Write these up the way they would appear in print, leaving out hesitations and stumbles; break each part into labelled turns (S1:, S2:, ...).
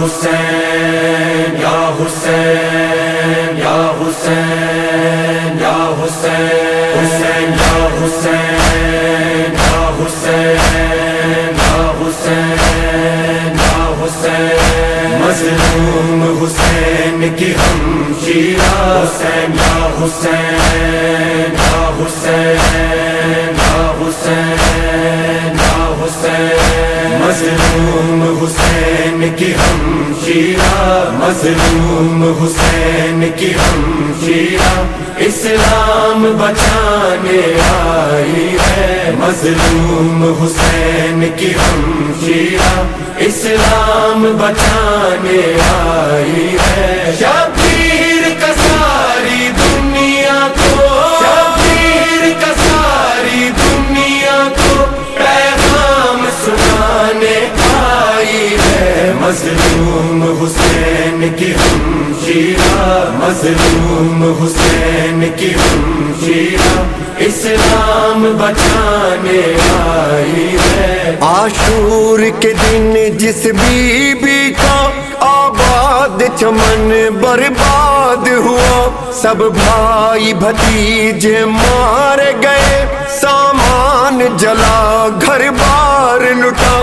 S1: حسین یا حسین یا حسین یا حسین حسین یا حسین یا حسین یا حسین یا حسین مظلوم حسین کی ہمشیرہ حسین یا حسین یا حسین یا حسین یا حسین مظلوم حسین کی ہمشیرہ مظلوم حسین کی ہمشیرہ اسلام بچانے آئی ہے مظلوم حسین کی ہمشیرہ اسلام بچانے آئی ہے شبیر کا ساری دنیا کو شبیر کا ساری دنیا کو پیغام سنانے آئی ہے مظلوم حسین کی ہمشیرہ مظلوم حسین کی ہمشیرہ اسلام بچانے آئی ہے
S2: عاشور کے دن جس بی بی کا آباد چمن برباد ہوا سب بھائی بھتیجے مار گئے سامان جلا گھر بار لٹا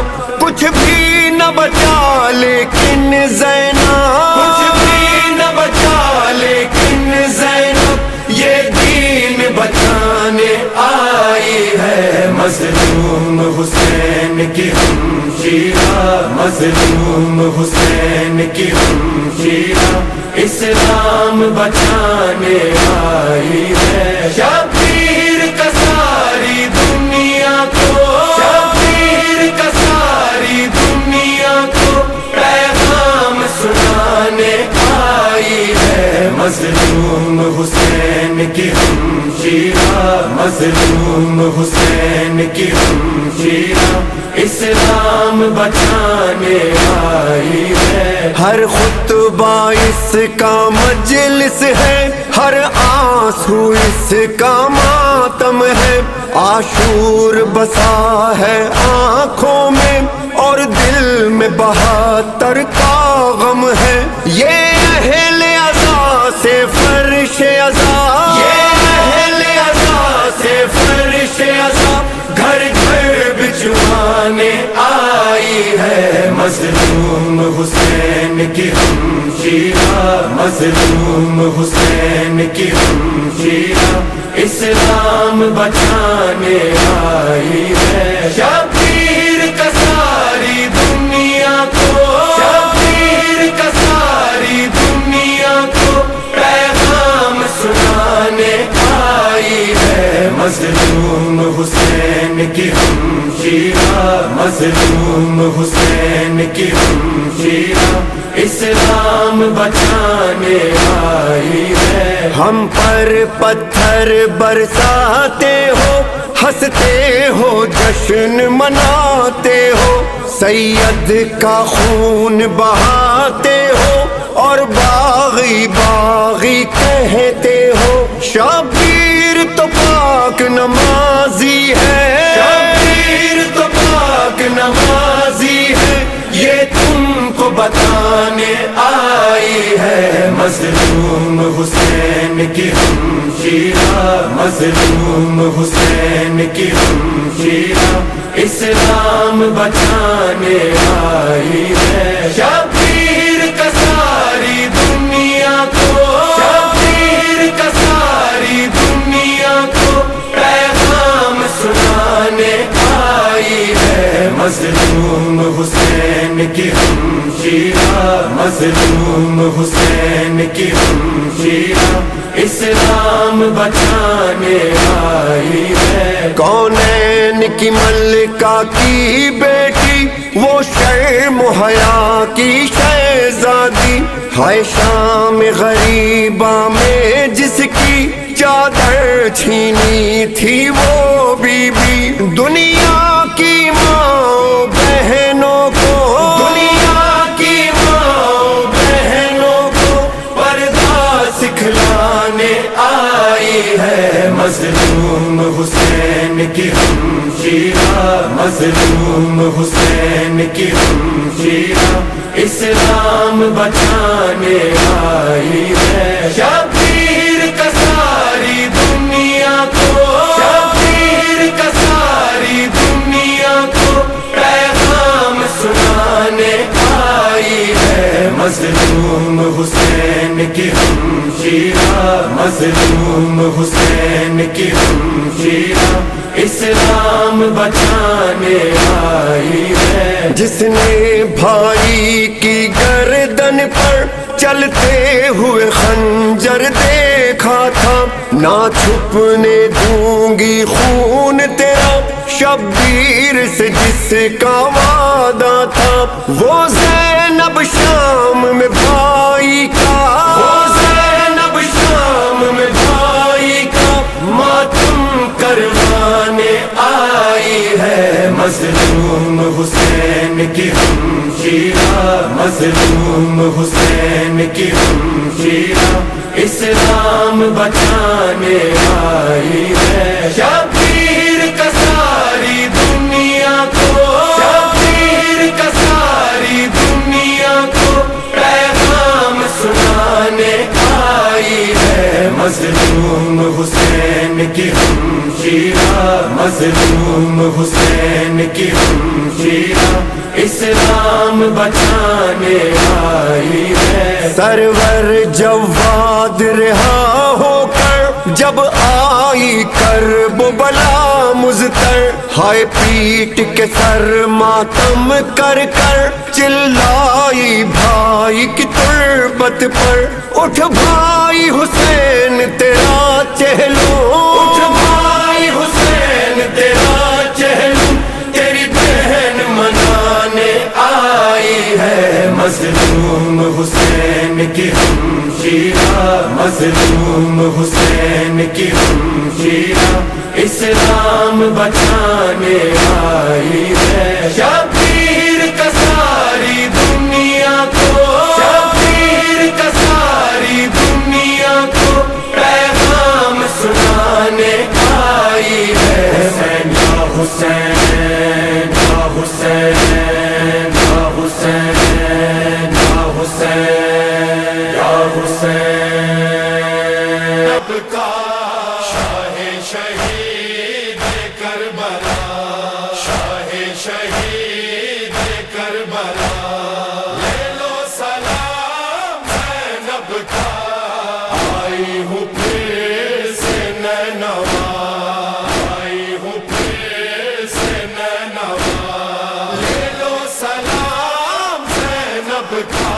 S2: کچھ بھی نہ بچا لیکن زینب
S1: کچھ بھی نہ بچا لیکن زینب یہ دین بچانے آئی ہے مظلوم حسین کی ہمشیرہ مظلوم حسین کی ہمشیرہ اسلام بچانے آئی ہے شبیر کا ساری دنیا کو شبیر کا ساری دنیا کو پیغام سنانے آئی ہے مظلوم حسین کی ہمشیرہ مظلوم حسین کی ہمشیرہ اسلام بچانے آئی ہے
S2: ہر خطبہ اس کا مجلس ہے ہر آنسو اس کا ماتم ہے عاشور بسا ہے آنکھوں میں اور دل میں 72 کا غم ہے یہ اہل عزا سے فرش عزا
S1: یہ اہل عزا سے فرش عزا گھر گھر بچھوانے آئی ہے مظلوم حسین کی ہمشیرہ مظلوم حسین کی ہمشیرہ اسلام بچانے آئی ہے شبیر کا ساری دنیا کو شبیر کا ساری دنیا کو پیغام سنانے آئی ہے مظلوم حسین کی ہمشیرہ مظلوم حسین کی ہمشیرہ اسلام بچانے آئی ہے
S2: ہم پر پتھر برساتے ہو ہنستے ہو جشن مناتے ہو سید کا خون بہاتے ہو اور باغی باغی کہتے ہو شبیر تو پاک نمازی ہے
S1: شبیر تو پاک نمازی ہے یہ تم کو بتانے آئی ہے مظلوم حسین کی ہمشیرہ مظلوم حسین کی ہمشیرہ اسلام بچانے آئی ہے شبیر کا ساری دنیا کو شبیر کا ساری دنیا کو پیغام سنانے آئی ہے مظلوم حسین کی ہمشیرہ مظلوم حسین کی ہمشیرہ اسلام بچانے آئی ہے
S2: کونین کی ملکہ کی بیٹی وہ شرم و حیا کی شہزادی ہے شام غریبہ میں جس کی چادر چھینی تھی وہ بی بی دنیا کی ماں بہنوں کو
S1: دنیا کی ماں بہنوں کو پردہ سکھلانے آئی ہے مظلوم حسین کی ہمشیرہ مظلوم حسین کی ہمشیرہ اسلام اسلام بچانے آئی ہے، شبیر کا ساری دنیا کو، شبیر کا ساری دنیا کو پیغام سنانے آئی ہے، مظلوم حسین کی ہمشیرہ، مظلوم حسین کی ہمشیرہ اسلام بچانے آئی ہے،
S2: جس نے بھائی کی گردن پر چلتے ہوئے خنجر دیکھا تھا، نہ چھپنے دوں گی خون تیرا، شبیر سے جس کا وعدہ تھا، وہ زینب شام میں بھائی کا،
S1: وہ زینب شام میں بھائی کا ماتم کروانے آئی ہے، مظلوم حسین کی ہمشیرہ، مظلوم حسین کی ہمشیرہ اسلام بچانے آئی ہے، شبیر کا ساری دنیا کو، شبیر کا ساری دنیا کو پیغام سنانے آئی ہے، مظلوم حسین کی ہمشیرہ، مظلوم حسین کی ہمشیرہ اسلام بچانے آئی ہے،
S2: سرور جواد رہا ہو کر جب آئی کرب و بلا مضطر، ہائے پیٹ کے سر ماتم کر کر چلائی بھائی کی تربت پر، اٹھ بھائی حسین تیرا چہلو،
S1: اٹھ بھائی حسین تیرا چہلو، تیری بہن منانے آئی ہے، مظلوم حسین کی ہمشیرہ، مظلوم حسین کی ہمشیرہ اسلام بچانے آئی ہے، شبیر کا ساری دنیا کو، شبیر کا ساری دنیا کو پیغام سنانے آئی ہے، حسین یا حسین یا حسین یا حسین یا حسین یا حسین، اب کا شاہ شہید کربلا، شاہ شہید کربلا، لے لو سلام زینب کا، آئی ہوں پھر سے نینوا، آئی ہوں پھر سے نینوا، لے لو سلام زینب کا،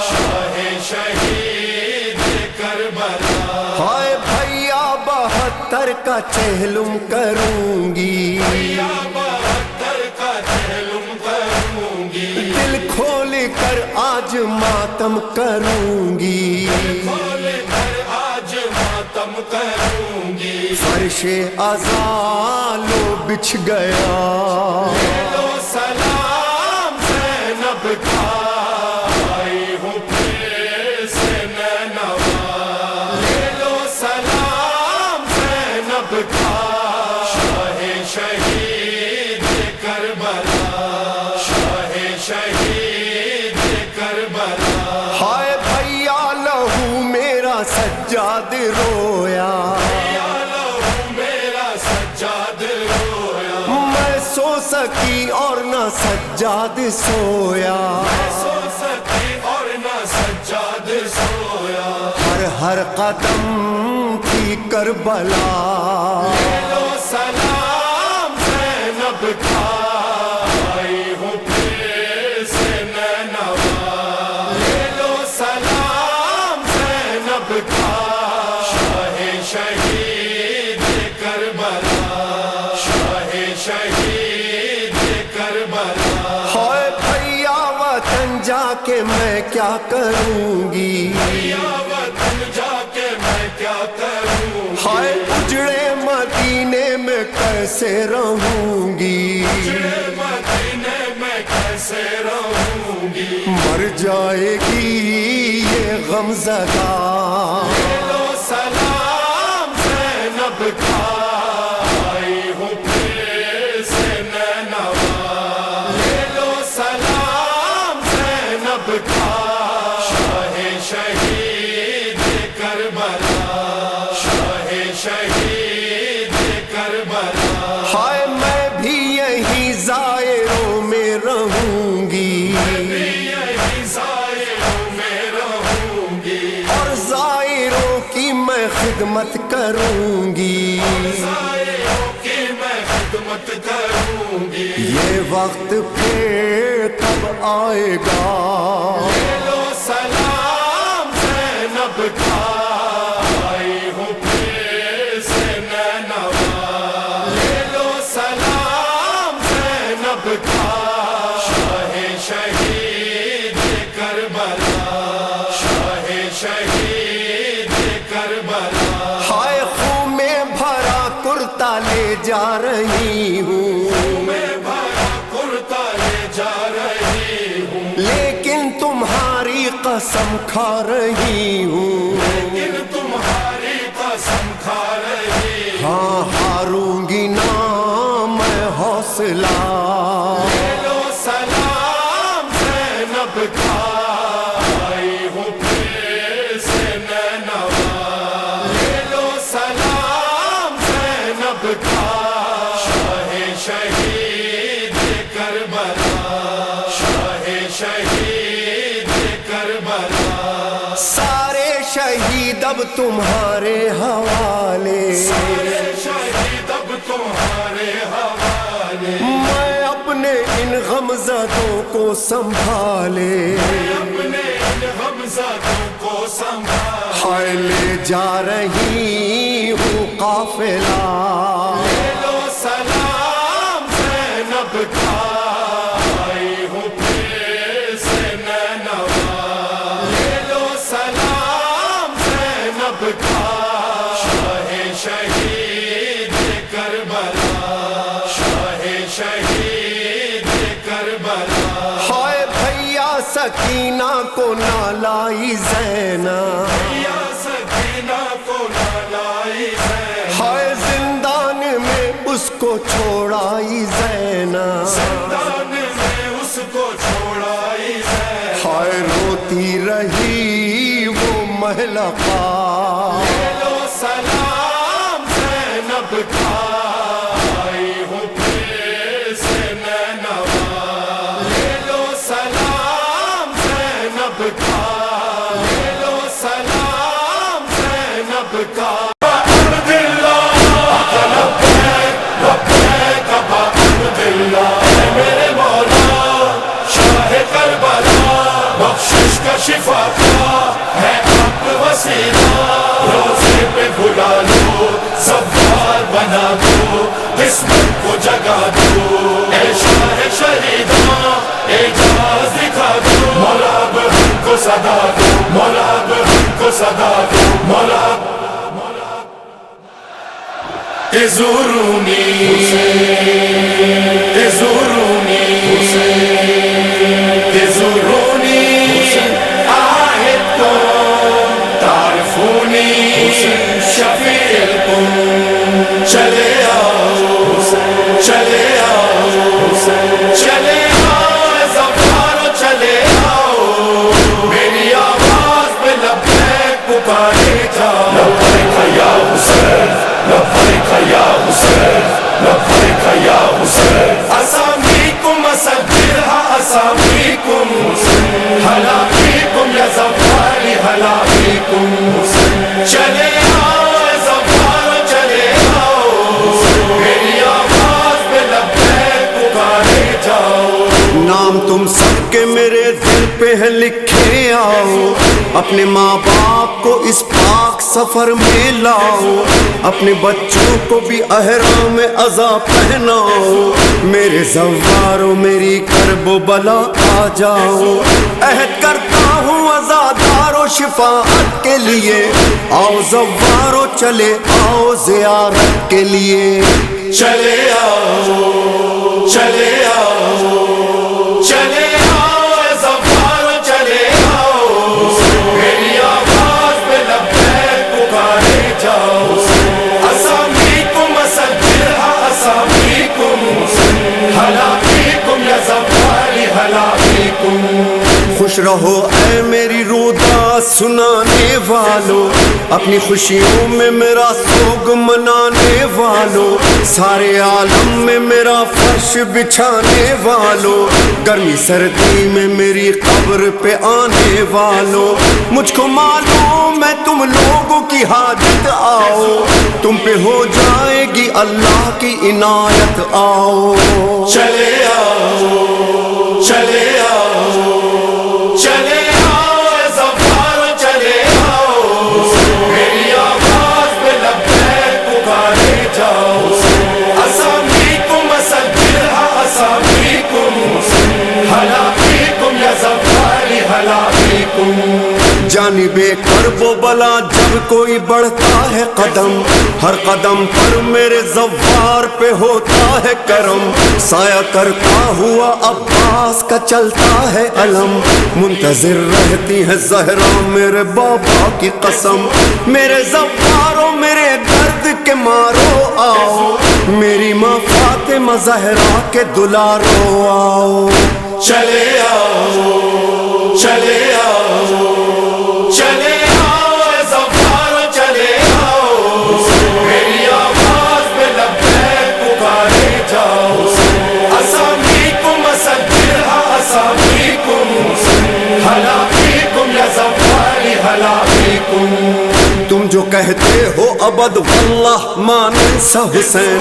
S1: شاہ شہید کربلا،
S2: ہائے بھیا 72 کا چہلم کروں گی،
S1: 72 کا چہلم کروں گی،
S2: دل کھول کر آج ماتم کروں گی،
S1: کھول کر آج ماتم کروں گی،
S2: فرش ازالو بچھ گیا،
S1: لے لو سلام زینب کا، آئی ہوں پھر سے نینوا، لے لو سلام زینب کا، شاہ شہید کربلا، شاہ شہید کربلا،
S2: ہائے بھیا لہو میرا سجاد رویا،
S1: یا لہو میرا سجاد رویا،
S2: میں سو سکی اور نہ سجاد سویا،
S1: سو سکی اور نہ سجاد سویا،
S2: ہر قدم کی کربلا،
S1: لے لو سلام زینب کا، آئی ہوں پھر سے نینوا، لے لو سلام زینب کا، شاہ شہید کربلا، شاہ شہید کربلا،
S2: ہائے بھیا وطن جا کے میں کیا کروں گی،
S1: یا وطن جا کے میں کیا کروں گی،
S2: ہائے اجڑے مدینے میں کیسے رہوں گی،
S1: مدینے میں کیسے رہوں گی،
S2: مر جائے گی یہ غمزدہ،
S1: لے لو سلام زینب کا، آئی ہوں پھر سے نینوا، لے لو سلام زینب کا، کھا شاہ شہید کربلا شاہ شہید کربلا
S2: ہائے میں بھی یہی زائروں میں رہوں گی
S1: یہی زائروں میں رہوں گی
S2: اور زائروں کی میں خدمت کروں گی
S1: زائروں کی میں خدمت کروں گی
S2: یہ وقت پھر کب آئے گا
S1: لے لو سلام زینب کا آئی ہوں پھر سے نینوا لے لو سلام زینب کا شاہ شہید کربلا شاہ شہید کربلا
S2: ہائے خون میں بھرا کرتا لے جا رہی ہوں
S1: میں بھرا کرتا لے جا رہی ہوں
S2: لیکن تمہاری قسم کھا رہی ہوں
S1: لیکن تمہاری قسم کھا رہی ہوں
S2: ہاں ہاروں گی نا میں حوصلہ
S1: لے لو سلام زینب کا آئی ہوں پھر سے نینوا لے لو سلام زینب کا شاہ شہید کربلا شاہ شہید کربلا
S2: سارے شہید اب تمہارے حوالے
S1: سارے شہید اب تمہارے حوالے
S2: میں اپنے ان غمزدوں کو سنبھالے
S1: اپنے ان غمزدوں کو سنبھال
S2: ہائے لے جا رہی ہوں قافلہ
S1: لے لو سلام زینب کا آئی ہوں پھر سے نینوا لے لو سلام زینب کا شاہ شہید کربلا شاہ شہید کربلا
S2: ہائے بھیا سکینہ کو نہ لائی زینب
S1: یا سکینہ کو نہ لائی زینب
S2: ہائے زندان میں اس کو چھوڑائی زینب
S1: زندان میں اس کو چھوڑائی زینب
S2: ہائے روتی رہی وہ مہلکہ
S1: لے لو سلام زینب کا آئی ہوں پھر سے نینوا لے لو سلام زینب کا لے لو سلام زینب کا میرے مولا شاہ کربلا بخشش کا شفا کا ہے آپ وسیلہ روزے پہ بھلا لو سوار بنا دو قسمت کو جگا دو اے شاہ شہیداں اعجاز دکھا دو مولا اب ہم کو صدا دو مولا اب ہم کو صدا دو مولا تزورونی تزورونی تزورونی عاهدكم تعرفوني شفيعكم چلے آؤ چلے آؤ چلے آؤ زفارو چلے آؤ میری آواز پہ لبیک پکارے جاؤ لبیک یا حسین لبیک یا حسین لبیک یا حسین اسامیکم اسجلها اسامیکم ہلا فیکم یا زفاری ہلا فیکم چلے آؤ زفارو چلے آؤ میری آواز پہ لبیک پکارے جاؤ
S2: نام تم سب کے میرے دل پہ ہے لکھے آؤ اپنے ماں باپ کو اس پاک سفر میں لاؤ اپنے بچوں کو بھی احرام عزا پہناؤ میرے زوارو میری کرب و بلا آ جاؤ عہد کرتا ہوں عزادارو شفاعت کے لیے آؤ زوارو چلے آؤ زیارت کے لیے
S1: چلے آؤ چلے آؤ چلے آؤ زفارو چلے آؤ میری آواز پہ لبیک پکارے جاؤ اسامیکم اسجلها اسامیکم ہلا فیکم یا زفاری ہلا فیکم
S2: خوش خوش رہو اے میری رودا سنانے والوں، اپنی خوشیوں میں میرا سوگ منانے والوں، سارے عالم میں میرا فرش بچھانے والوں، گرمی سردی میں میری قبر پہ آنے والوں، مجھ کو معلوم ہے تم لوگوں کی حاجت، آؤ تم پہ ہو جائے گی اللہ کی عنایت، آؤ
S1: چلے آؤ چلے آؤ چلے آؤ زفار چلے آؤ، میری آواز پہ لبیک پکارے جاؤ، اسامیکم اسجلها اسامیکم، ہلا فیکم یا زفاری ہلا فیکم۔
S2: جانب کرب و بلا جب کوئی بڑھتا ہے قدم، ہر قدم پر میرے زوار پہ ہوتا ہے کرم، سایہ کرتا ہوا عباس کا چلتا ہے علم، منتظر رہتی ہے زہرا میرے بابا کی قسم، میرے زواروں میرے درد کے مارو آؤ، میری ماں فاطمہ زہرا کے دلارو آؤ،
S1: چلے آؤ چلے آؤ چلے آؤ زفار چلے آؤ، میری آواز پہ لبیک پکارے جاؤ، اسامیکم اسجلها اسامیکم، ہلا فیکم یا زفاری ہلا فیکم۔
S2: تم جو کہتے ہو ابد واللہ ما ننسى حسین،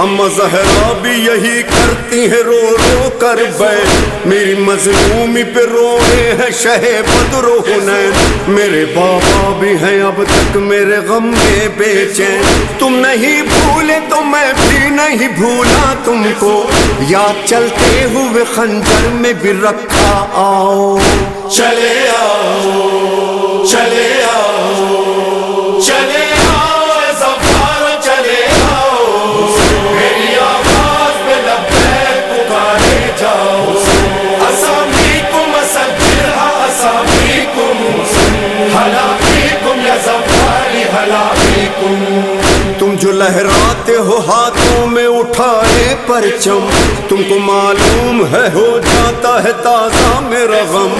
S2: اما زہرا بھی یہی کرتی ہے رو رو کر بیٹھ، میری مظلومی پہ روئے ہیں شہ بدر و حنین، میرے بابا بھی ہیں اب تک میرے غم میں بے چین، تم نہیں بھولے تو میں بھی نہیں بھولا تم کو، یاد چلتے ہوئے خنجر میں بھی رکھا، آؤ
S1: چلے آؤ چلے آؤ چلے آؤ زفار چلے آؤ، میری آواز پہ لبیک پکارے جاؤ، اسامیکم اسجلها اسامیکم، ہلا فیکم یا زفاری ہلا فیکم۔
S2: تم جو لہراتے ہو ہاتھوں میں اٹھائے پرچم، تم کو معلوم ہے ہو جاتا ہے تازہ میرا غم،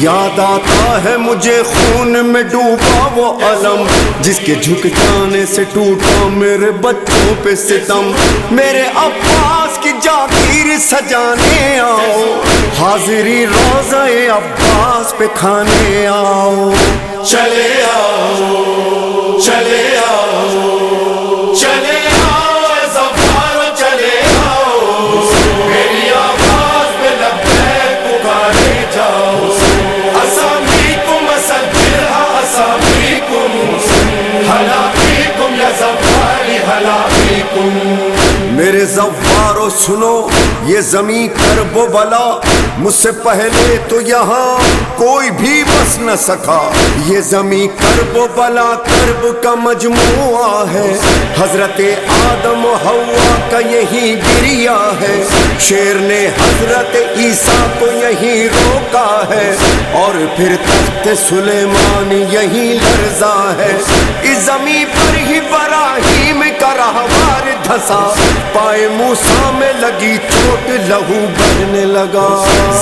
S2: یاد آتا ہے مجھے خون میں ڈوبا وہ علم، جس کے جھک جانے سے ٹوٹا میرے بچوں پہ ستم، میرے عباس کی جاگیر سجانے آؤ، حاضری روضہ عباس پہ کھانے آؤ،
S1: چلے آؤ چلے آؤ چلے آؤ زفار چلے آؤ، میری آواز پہ لبیک پکارے جاؤ، اسامیکم اسجلها اسامیکم، ہلا فیکم یا زفاری ہلا فیکم۔
S2: میرے زوارو سنو یہ زمین کرب و بلا، مجھ سے پہلے تو یہاں کوئی بھی بس نہ سکا، یہ زمین کرب و بلا کرب کا مجموعہ ہے، حضرت آدم و حوا کا یہی گریا ہے، شیر نے حضرت عیسیٰ کو یہی روکا ہے، اور پھر تخت سلیمان یہی لرزا ہے، اس زمین پر ہی ابراہیم کا راہوار دھسا، پائے موسیٰ میں لگی چوٹ لہو بہنے لگا،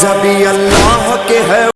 S2: ذبح اللہ کے ہے